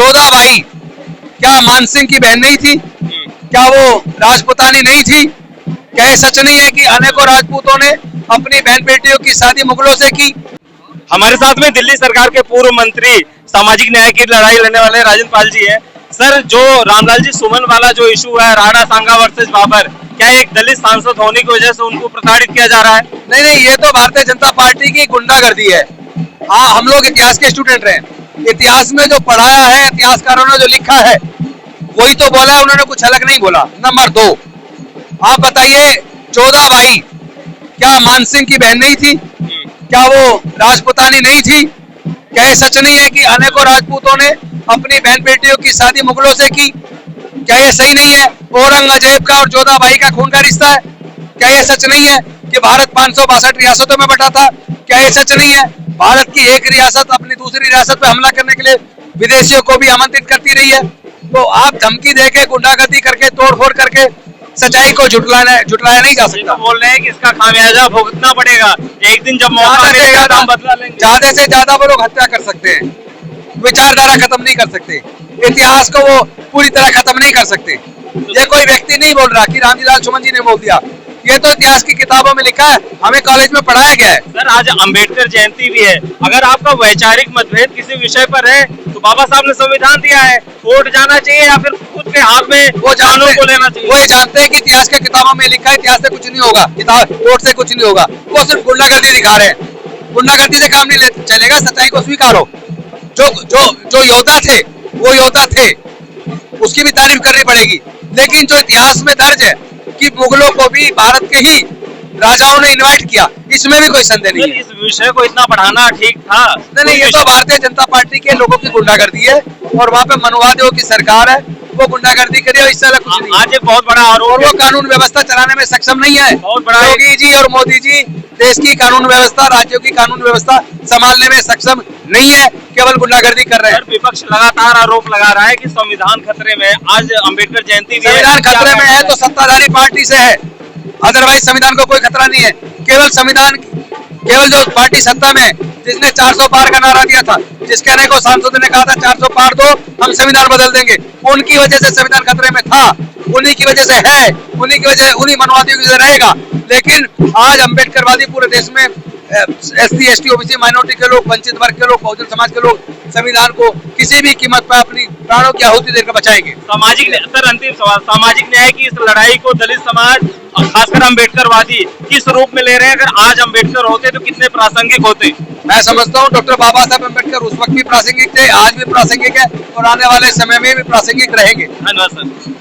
जोधाबाई क्या मानसिंह की बहन नहीं थी? क्या वो राजपुतानी नहीं थी? क्या ये सच नहीं है कि अनेकों राजपूतों ने अपनी बहन बेटियों की शादी मुगलों से की? हमारे साथ में दिल्ली सरकार के पूर्व मंत्री सामाजिक न्याय की लड़ाई लड़ने वाले राजन पाल जी हैं। सर, जो रामलाल जी सुमन वाला जो इशू है, राणा सांगा वर्सेस बाबर, क्या एक दलित सांसद होने की वजह से उनको प्रताड़ित किया जा रहा है? नहीं नहीं, ये तो भारतीय जनता पार्टी की गुंडागर्दी है। हाँ, हम लोग इतिहास के स्टूडेंट रहे, इतिहास में जो पढ़ाया है, इतिहासकारों ने जो लिखा है वही तो बोला है, उन्होंने कुछ अलग नहीं बोला। नंबर 2, आप बताइए, जोधाबाई क्या मानसिंह की बहन नहीं थी? क्या वो राजपुतानी नहीं थी? क्या ये सच नहीं है कि अनेकों राजपूतों ने अपनी बहन बेटियों की शादी मुगलों से की? क्या ये सही नहीं है? औरंगजेब का और जोधाबाई का खून का रिश्ता है। क्या ये सच नहीं है कि भारत 562 रियासतों में बटा था? क्या ये सच नहीं है भारत की एक रियासत अपनी दूसरी रियासत पर हमला करने के लिए विदेशियों को भी आमंत्रित करती रही है? तो आप धमकी देके, गुंडागर्दी करके, तोड़फोड़ करके सच्चाई को झुटलाया नहीं जा सकता। बोल रहे हैं कि इसका खामियाजा भुगतना पड़ेगा, एक दिन जब मौका मिलेगा तो हम बदला लेंगे। ज्यादा से ज्यादा वो लोग हत्या कर सकते हैं, विचारधारा खत्म नहीं कर सकते, इतिहास को वो पूरी तरह खत्म नहीं कर सकते। ये कोई व्यक्ति नहीं बोल रहा कि रामजी सुमन जी ने बोल दिया, ये तो इतिहास की किताबों में लिखा है, हमें कॉलेज में पढ़ाया गया है। सर, आज अंबेडकर जयंती भी है, अगर आपका वैचारिक मतभेद किसी विषय पर है तो बाबा साहब ने संविधान दिया है, कोर्ट जाना चाहिए या फिर खुद के हाथ में वो कानून को लेना चाहिए? वो जानते हैं कि इतिहास के किताबों में लिखा है, इतिहास से कुछ नहीं होगा, किताब कोर्ट से कुछ नहीं होगा। वो सिर्फ गुंडागर्दी दिखा रहे हैं, गुंडागर्दी से काम नहीं चलेगा, सच्चाई को स्वीकारो। जो योद्धा थे वो योद्धा थे, उसकी भी तारीफ करनी पड़ेगी। लेकिन जो इतिहास में दर्ज है कि मुगलों को भी भारत के ही राजाओं ने इनवाइट किया, इसमें भी कोई संदेह नहीं है। इस विषय को इतना बढ़ाना ठीक था? नहीं, ये तो भारतीय जनता पार्टी के लोगों की गुंडागर्दी है और वहाँ पे मनवादियों की सरकार है, वो गुंडागर्दी करिए, इससे अलग कुछ नहीं। आज एक बहुत बड़ा आरोप, और वो कानून व्यवस्था चलाने में सक्षम नहीं है। बहुत बड़ा योगी जी और मोदी जी देश की कानून व्यवस्था, राज्यों की कानून व्यवस्था संभालने में सक्षम नहीं है, केवल गुंडागर्दी कर रहे हैं। विपक्ष लगातार आरोप लगा रहा है कि संविधान खतरे में। आज अंबेडकर जयंती भी है, संविधान खतरे में है तो सत्ताधारी पार्टी से है, अदरवाइज संविधान को कोई खतरा नहीं है। केवल जो पार्टी सत्ता में, जिसने 400 पार का नारा दिया था, जिसके अनेकों सांसदों ने कहा था 400 पार दो, हम संविधान बदल देंगे, उनकी वजह से संविधान खतरे में था, उन्हीं की वजह से है, उन्हीं मनवादियों की वजह से रहेगा। लेकिन आज अम्बेडकरवादी पूरे देश में SC, ST, OBC, माइनॉरिटी के लोग, वंचित वर्ग के लोग, बहुजन समाज के लोग संविधान को किसी भी कीमत पर अपनी प्राणों की आहुति देकर बचाएंगे। सर, अंतिम सवाल, सामाजिक न्याय की इस लड़ाई को दलित समाज, खासकर अम्बेडकरवादी, किस रूप में ले रहे हैं? अगर आज अम्बेडकर होते तो कितने प्रासंगिक होते? मैं समझता हूँ डॉक्टर बाबा साहब अम्बेडकर उस वक्त भी प्रासंगिक थे, आज भी प्रासंगिक है और आने वाले समय में भी प्रासंगिक रहेंगे। धन्यवाद सर।